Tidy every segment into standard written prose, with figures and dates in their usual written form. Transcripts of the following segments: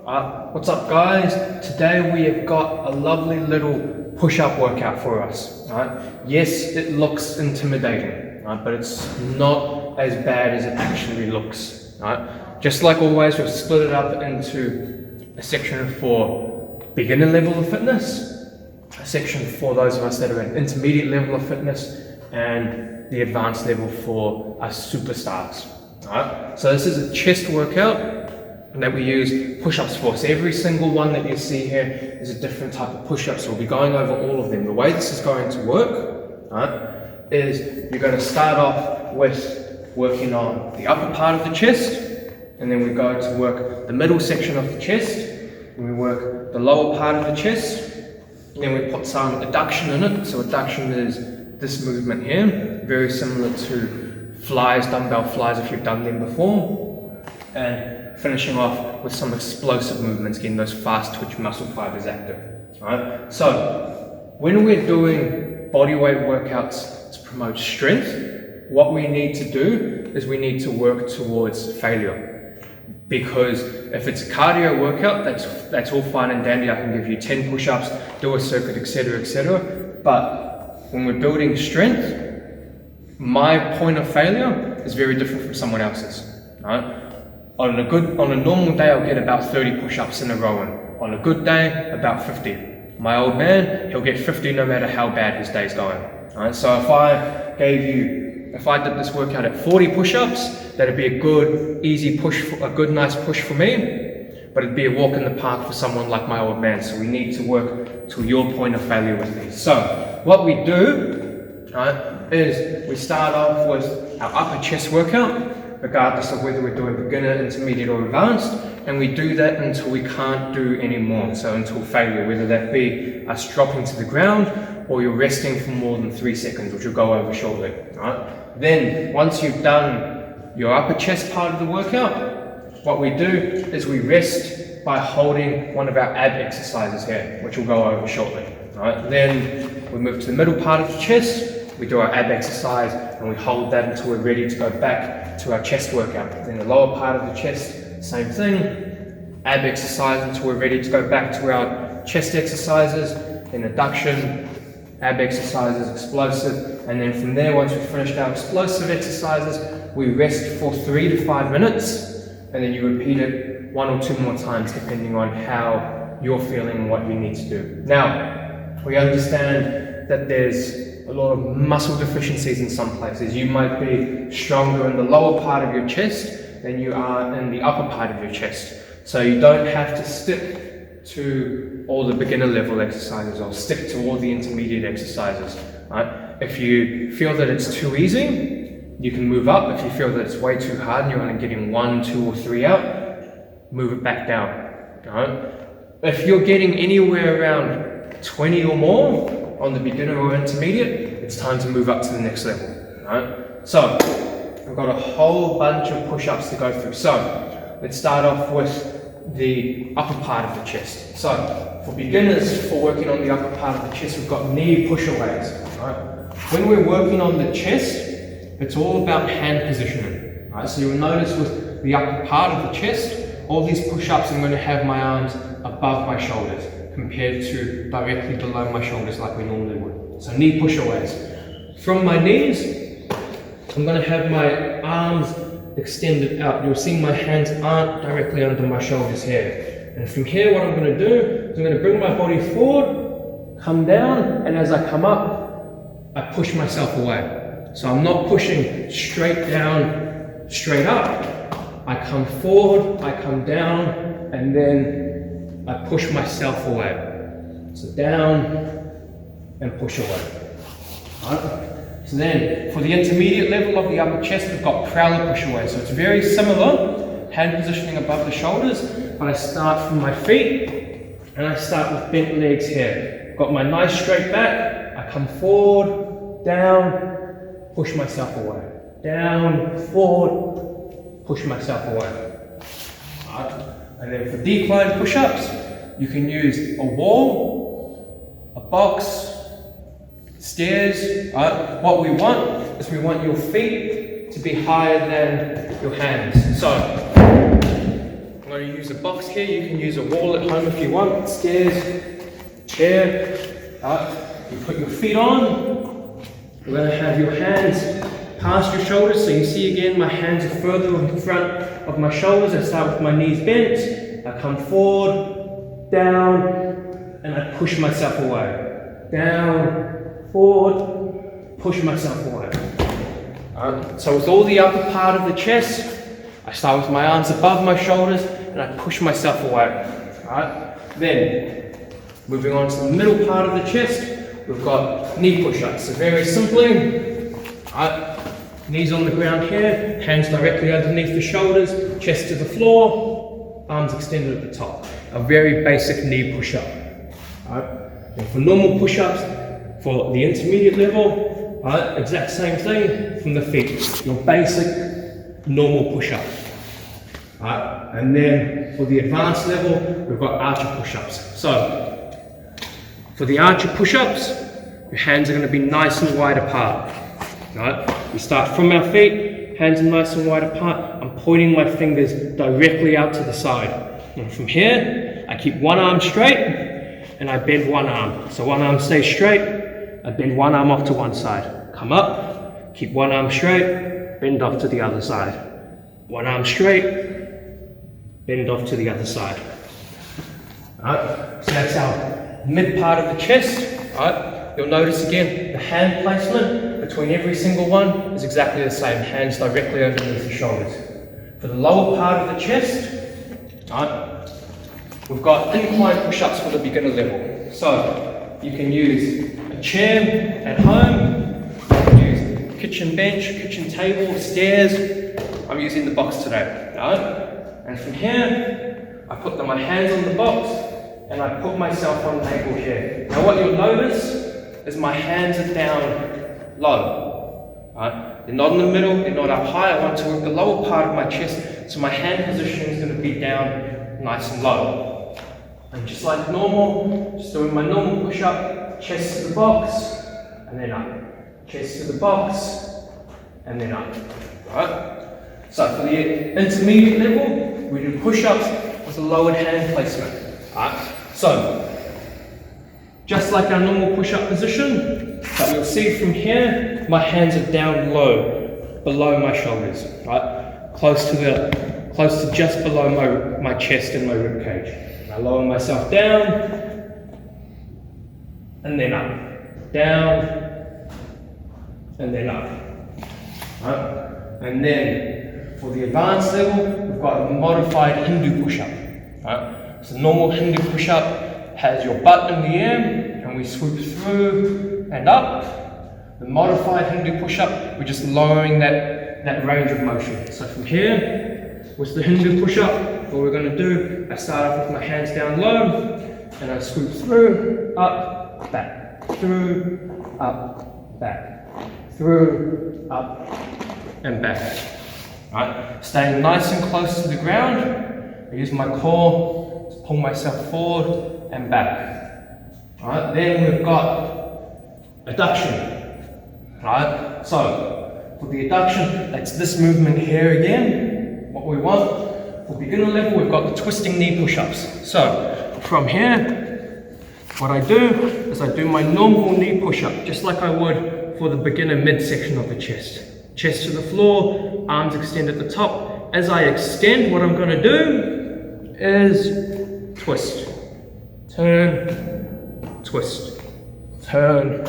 What's up guys? Today we have got a lovely little push-up workout for us. Yes, it looks intimidating, but it's not as bad as it actually looks. Just like always, we've split it up into a section for beginner level of fitness, a section for those of us that are at intermediate level of fitness, and the advanced level for us superstars. So this is a chest workout that we use push-ups for. So every single one that you see here is a different type of push-up. So we'll be going over all of them. The way this is going to work is you're going to start off with working on the upper part of the chest, and then we go to work the middle section of the chest, and we work the lower part of the chest, and then we put some adduction in it. So adduction is this movement here, very similar to flies, dumbbell flies if you've done them before, and finishing off with some explosive movements, getting those fast twitch muscle fibers active. So when we're doing bodyweight workouts to promote strength, what we need to do is we need to work towards failure. Because if it's a cardio workout, that's all fine and dandy. I can give you 10 push-ups, do a circuit, etc., etc. But when we're building strength, my point of failure is very different from someone else's. On a normal day, I'll get about 30 push-ups in a row. On a good day, about 50. My old man, he'll get 50 no matter how bad his day's going. So if I did this workout at 40 push-ups, that'd be a good, easy push, a good, nice push for me. But it'd be a walk in the park for someone like my old man. So we need to work to your point of failure with these. So what we do is we start off with our upper chest workout, regardless of whether we're doing beginner, intermediate or advanced, and we do that until we can't do any more, so until failure, whether that be us dropping to the ground or you're resting for more than 3 seconds, which we'll go over shortly. Then once you've done your upper chest part of the workout, what we do is we rest by holding one of our ab exercises here, which we'll go over shortly. Then we move to the middle part of the chest. We do our ab exercise and we hold that until we're ready to go back to our chest workout. Then the lower part of the chest, same thing, ab exercise until we're ready to go back to our chest exercises, then adduction, ab exercises, explosive, and then from there, once we've finished our explosive exercises, we rest for 3 to 5 minutes, and then you repeat it 1 or 2 more times depending on how you're feeling and what you need to do. Now, we understand that there's a lot of muscle deficiencies in some places. You might be stronger in the lower part of your chest than you are in the upper part of your chest. So you don't have to stick to all the beginner level exercises or stick to all the intermediate exercises. If you feel that it's too easy, you can move up. If you feel that it's way too hard and you're only getting 1, 2 or 3 out, move it back down. If you're getting anywhere around 20 or more on the beginner or intermediate, it's time to move up to the next level. So we've got a whole bunch of push-ups to go through. So let's start off with the upper part of the chest. So for beginners, for working on the upper part of the chest, we've got knee push-aways. When we're working on the chest, it's all about hand positioning. So you'll notice with the upper part of the chest, all these push-ups, I'm going to have my arms above my shoulders, compared to directly below my shoulders like we normally would. So knee push-aways. From my knees, I'm going to have my arms extended out. You'll see my hands aren't directly under my shoulders here. And from here, what I'm going to do is I'm going to bring my body forward, come down, and as I come up, I push myself away. So I'm not pushing straight down, straight up. I come forward, I come down, and then I push myself away. So down and push away. So then for the intermediate level of the upper chest, we've got prowler push away. So it's very similar, hand positioning above the shoulders, but I start from my feet and I start with bent legs here. Got my nice straight back, I come forward, down, push myself away. Down, forward, push myself away. And then for decline push-ups, you can use a wall, a box, stairs. What we want is we want your feet to be higher than your hands. So going to use a box here. You can use a wall at home if you want. Stairs, chair. You put your feet on. You're going to have your hands past your shoulders. So you see again, my hands are further in front of my shoulders. I start with my knees bent. I come forward, down, and I push myself away. Down, forward, push myself away. So with all the upper part of the chest, I start with my arms above my shoulders and I push myself away. Then, moving on to the middle part of the chest, we've got knee push-ups. So very simply, knees on the ground here, hands directly underneath the shoulders, chest to the floor, arms extended at the top. A very basic knee push-up. And for normal push-ups, for the intermediate level, exact same thing from the feet. Your basic normal push-up. And then for the advanced level, we've got archer push-ups. So for the archer push-ups, your hands are going to be nice and wide apart. We start from our feet, hands are nice and wide apart. I'm pointing my fingers directly out to the side. And from here, I keep one arm straight and I bend one arm. So one arm stays straight. I bend one arm off to one side. Come up, keep one arm straight, bend off to the other side. One arm straight, bend off to the other side. So that's our mid part of the chest. You'll notice again, the hand placement between every single one is exactly the same. Hands directly underneath the shoulders. For the lower part of the chest, we've got incline push-ups for the beginner level. So you can use a chair at home, you can use kitchen bench, kitchen table, stairs. I'm using the box today. And from here, I put my hands on the box and I put myself on the table here. Now what you'll notice is my hands are down low. They're not in the middle, they're not up high. I want to work the lower part of my chest, so my hand position is going to be down nice and low. And just like normal, just doing my normal push-up, chest to the box, and then up. Chest to the box, and then up. So for the intermediate level, we do push-ups with a lowered hand placement. So, just like our normal push-up position, but you'll see from here, my hands are down low, below my shoulders, close to just below my chest and my rib cage. I lower myself down, and then up, down, and then up. And then for the advanced level, we've got a modified Hindu push-up. So normal Hindu push-up has your butt in the air, and we swoop through and up. The modified Hindu push-up, we're just lowering that range of motion. So from here, with the Hindu push-up, what we're going to do, I start off with my hands down low, and I swoop through, up, back, through, up, back, through, up, and back. Staying nice and close to the ground, I use my core to pull myself forward and back. Then we've got adduction. So for the adduction, that's this movement here again. What we want for beginner level, we've got the twisting knee push-ups. So from here, what I do is I do my normal knee push-up, just like I would for the beginner midsection of the chest. Chest to the floor, arms extend at the top. As I extend, what I'm going to do is twist, turn, twist, turn,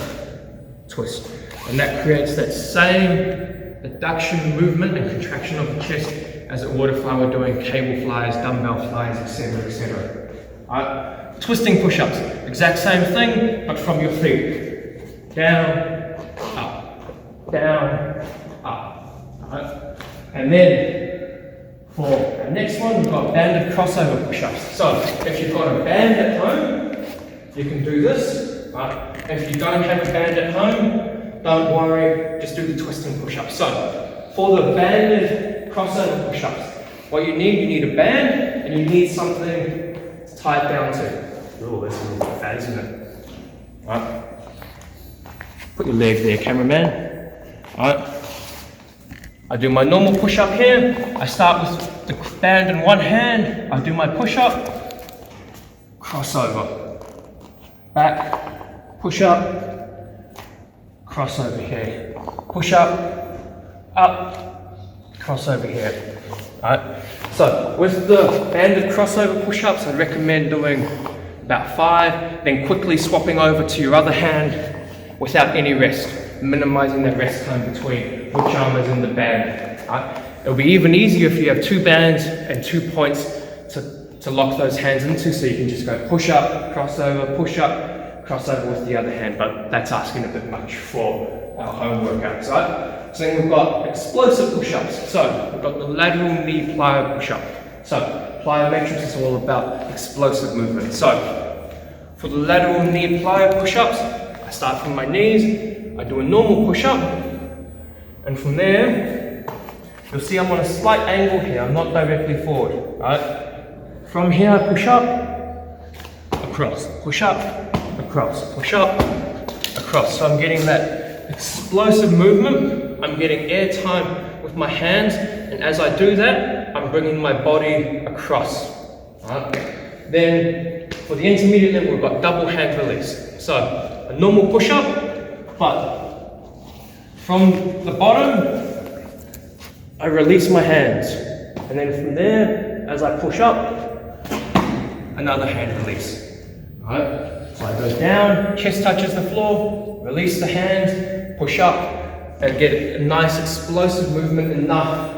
twist. And that creates that same adduction movement and contraction of the chest as it would if I were doing cable flies, dumbbell flies, etc., etc. Twisting push-ups, exact same thing, but from your feet. Down, up, down, up. And then for the next one, we've got banded crossover push-ups. So if you've got a band at home, you can do this. If you don't have a band at home, don't worry, just do the twisting push-ups. So for the banded crossover push-ups, what you need a band and you need something to tie it down to. Oh, that's a little bit fat, isn't it? Put your leg there, cameraman. I do my normal push-up here. I start with the band in one hand, I do my push-up, crossover, back, push-up, crossover here, push-up, up, crossover here. Alright, so with the banded crossover push-ups, I recommend doing about 5, then quickly swapping over to your other hand without any rest, minimizing that rest time between which arm is in the band. Right? It'll be even easier if you have 2 bands and 2 points to lock those hands into, so you can just go push up, crossover, with the other hand, but that's asking a bit much for our home workouts, right? So then we've got explosive push-ups. So we've got the lateral knee plyo push-up. So plyometrics is all about explosive movement. So for the lateral knee plyo push-ups, I start from my knees, I do a normal push-up, and from there, you'll see I'm on a slight angle here, I'm not directly forward, right? From here, I push up, across, push up, across, push up, across. So I'm getting that explosive movement, I'm getting air time with my hands, and as I do that, I'm bringing my body across. Right? Then for the intermediate level, we've got double hand release. So a normal push-up, but from the bottom, I release my hands. And then from there, as I push up, another hand release. Right? So I go down, chest touches the floor, release the hands, push up, and get a nice explosive movement enough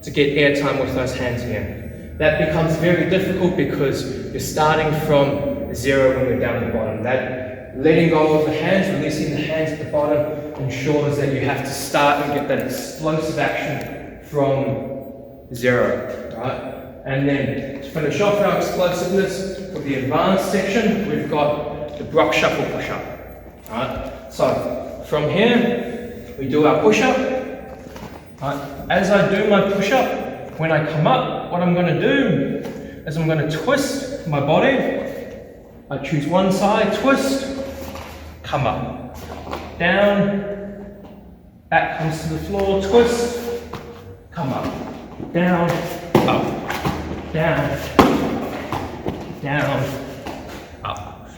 to get air time with those hands again. That becomes very difficult because you're starting from 0 when you're down at the bottom. That letting go of the hands, releasing the hands at the bottom ensures that you have to start and get that explosive action from 0, right? And then to finish off our explosiveness for the advanced section, we've got the Brock Shuffle push-up. Right? So from here, we do our push-up. Right? As I do my push-up, when I come up, what I'm going to do is I'm going to twist my body. I choose one side, twist, come up, down, back comes to the floor, twist, come up, down, up, down, down, up.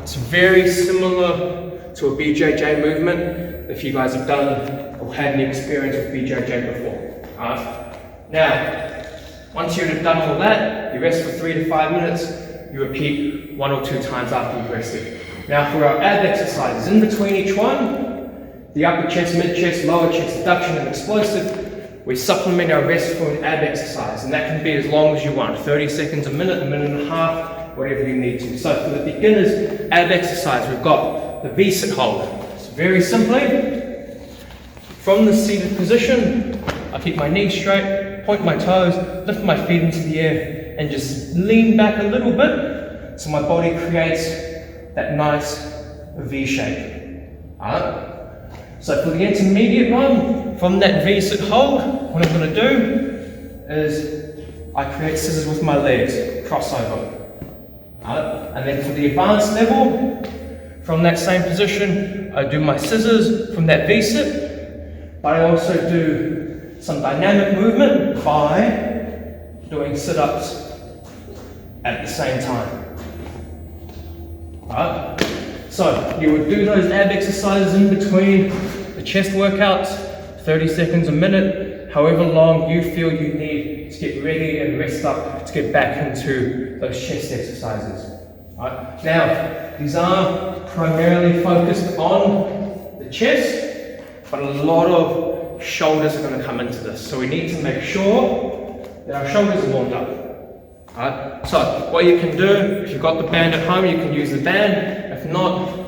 It's very similar to a BJJ movement if you guys have done or had any experience with BJJ before. Now, once you've done all that, you rest for 3 to 5 minutes, you repeat 1 or 2 times after you've rested. Now for our ab exercises, in between each one, the upper chest, mid chest, lower chest, adduction and explosive, we supplement our rest for an ab exercise, and that can be as long as you want, 30 seconds, a minute and a half, whatever you need to. So for the beginners ab exercise, we've got the V-sit hold. So very simply, from the seated position, I keep my knees straight, point my toes, lift my feet into the air, and just lean back a little bit so my body creates that nice V shape. So for the intermediate one, from that V-sit hold, what I'm going to do is I create scissors with my legs, crossover. And then for the advanced level, from that same position, I do my scissors from that V-sit, but I also do some dynamic movement by doing sit-ups at the same time. So you would do those ab exercises in between the chest workouts, 30 seconds, a minute, however long you feel you need to get ready and rest up to get back into those chest exercises. Now, these are primarily focused on the chest, but a lot of shoulders are going to come into this. So we need to make sure that our shoulders are warmed up. So what you can do, if you've got the band at home, you can use the band. If not,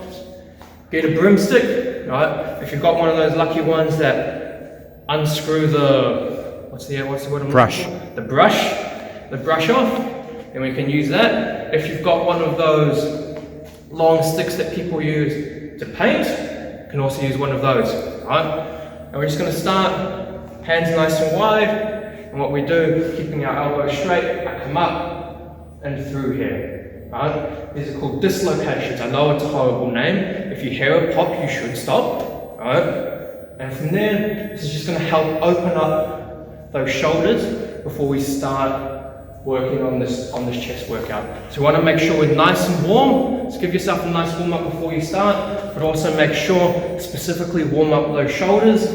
get a broomstick. If you've got one of those lucky ones that unscrew the, what's the word I'm brush. looking for? The brush off, and we can use that. If you've got one of those long sticks that people use to paint, you can also use one of those. And we're just going to start, hands nice and wide, and what we do, keeping our elbows straight, I come up and through here. These are called dislocations. I know it's a horrible name. If you hear a pop, you should stop. And from there, this is just going to help open up those shoulders before we start working on this chest workout. So we want to make sure we're nice and warm. So give yourself a nice warm up before you start, but also make sure specifically warm up those shoulders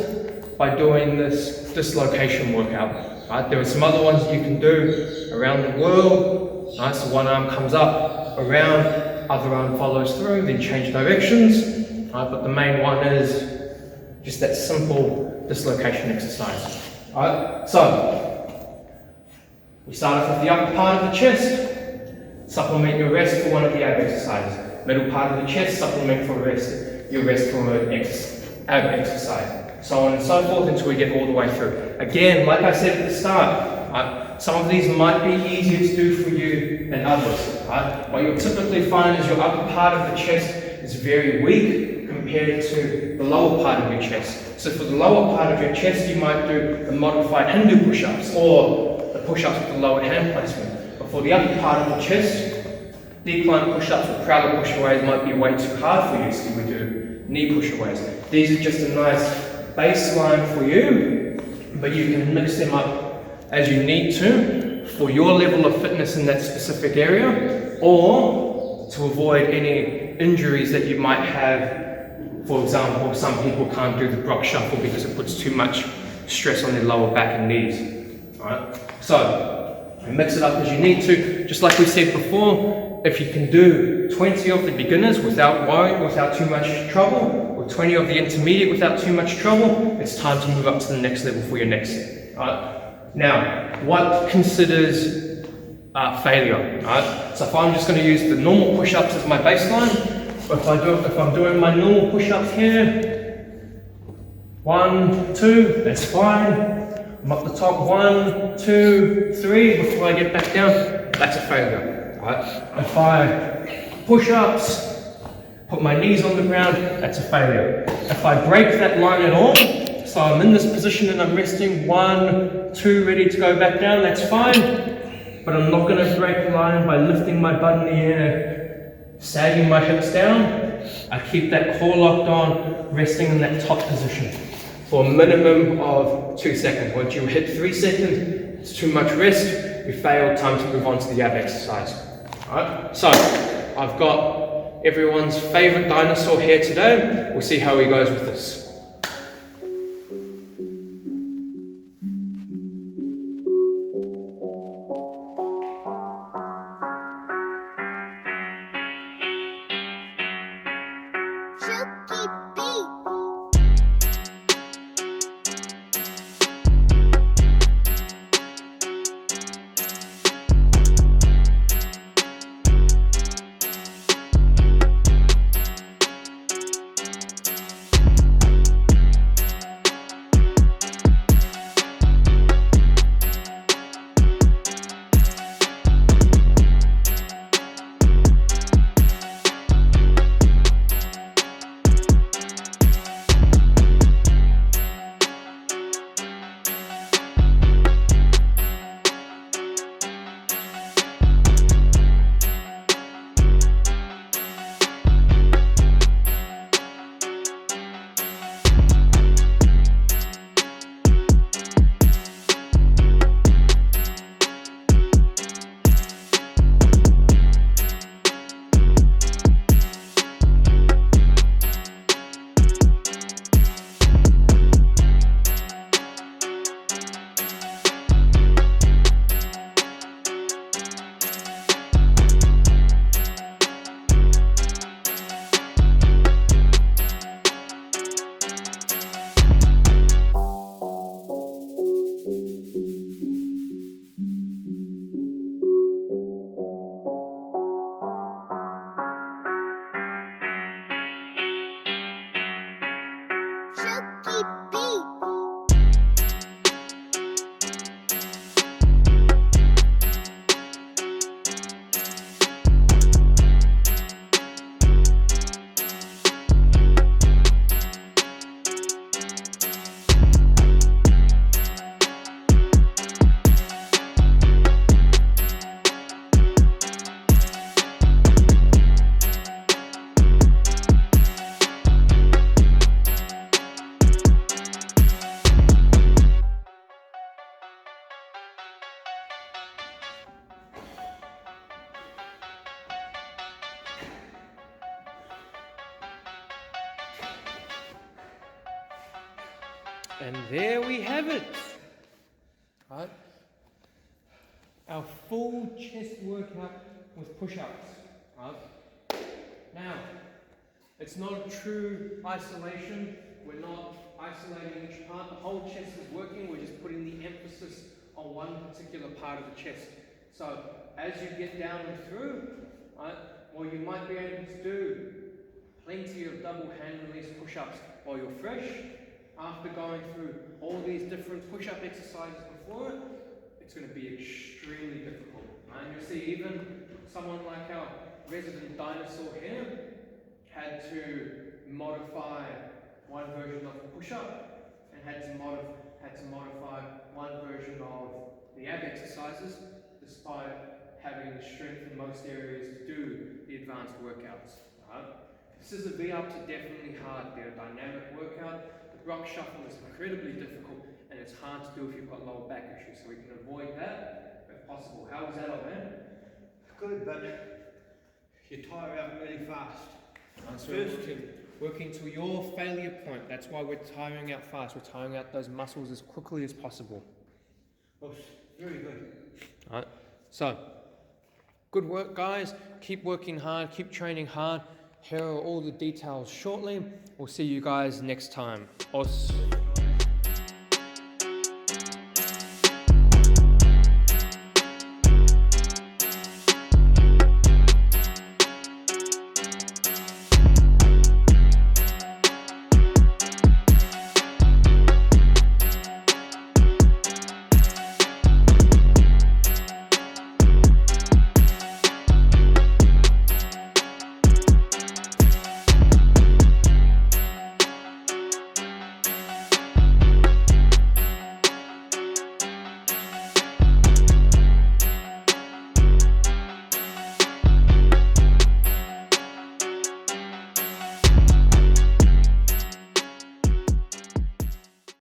by doing this dislocation workout. Right? There are some other ones you can do around the world. Right? So one arm comes up, around, other arm follows through, then change directions. Right? But the main one is just that simple dislocation exercise. Right? So we start off with the upper part of the chest, supplement your rest for one of the ab exercises. Middle part of the chest, supplement for your rest for an ab exercise. So on and so forth until we get all the way through. Again, like I said at the start, some of these might be easier to do for you than others. Right? What you'll typically find is your upper part of the chest is very weak compared to the lower part of your chest. So for the lower part of your chest, you might do the modified Hindu push-ups or the push-ups with the lowered hand placement. But for the upper part of the chest, decline push-ups or prowler push-aways might be way too hard for you, so we do knee push-aways. These are just a nice baseline for you, but you can mix them up as you need to for your level of fitness in that specific area, or to avoid any injuries that you might have. For example, some people can't do the Brock shuffle because it puts too much stress on their lower back and knees. Alright, so mix it up as you need to. Just like we said before, if you can do 20 of the beginners without worry, without too much trouble, or 20 of the intermediate without too much trouble, it's time to move up to the next level for your next set. Alright, now what considers failure? Alright, so if I'm just going to use the normal push-ups as my baseline, if I'm doing my normal push-ups here, 1, 2, that's fine. I'm up the top, 1, 2, 3, before I get back down, that's a failure. Right? If I push-ups, put my knees on the ground, that's a failure. If I break that line at all, so I'm in this position and I'm resting, 1, 2, ready to go back down, that's fine. But I'm not going to break the line by lifting my butt in the air, sagging my hips down. I keep that core locked on, resting in that top position for a minimum of 2 seconds. Once you hit 3 seconds, it's too much rest, you failed, time to move on to the ab exercise. Alright, so I've got everyone's favorite dinosaur here today. We'll see how he goes with this. And there we have it. Right? Our full chest workout with push-ups. Right? Now, it's not a true isolation. We're not isolating each part. The whole chest is working. We're just putting the emphasis on one particular part of the chest. So as you get down and through, right, well, you might be able to do plenty of double hand release push-ups while you're fresh. After going through all these different push-up exercises before it, it's going to be extremely difficult. Right? And you'll see even someone like our resident dinosaur here had to modify one version of the push-up and had to modify one version of the ab exercises, despite having the strength in most areas to do the advanced workouts. Right? This is a V up to definitely hard. They're a dynamic workout. The rock shuffle is incredibly difficult and it's hard to do if you've got lower back issues, so we can avoid that if possible. How was that, old man? Good, but you tire out really fast. So working to your failure point. That's why we're tiring out fast. We're tiring out those muscles as quickly as possible. Oh, very good. Alright, so good work, guys. Keep working hard, keep training hard. Here are all the details shortly. We'll see you guys next time. Os.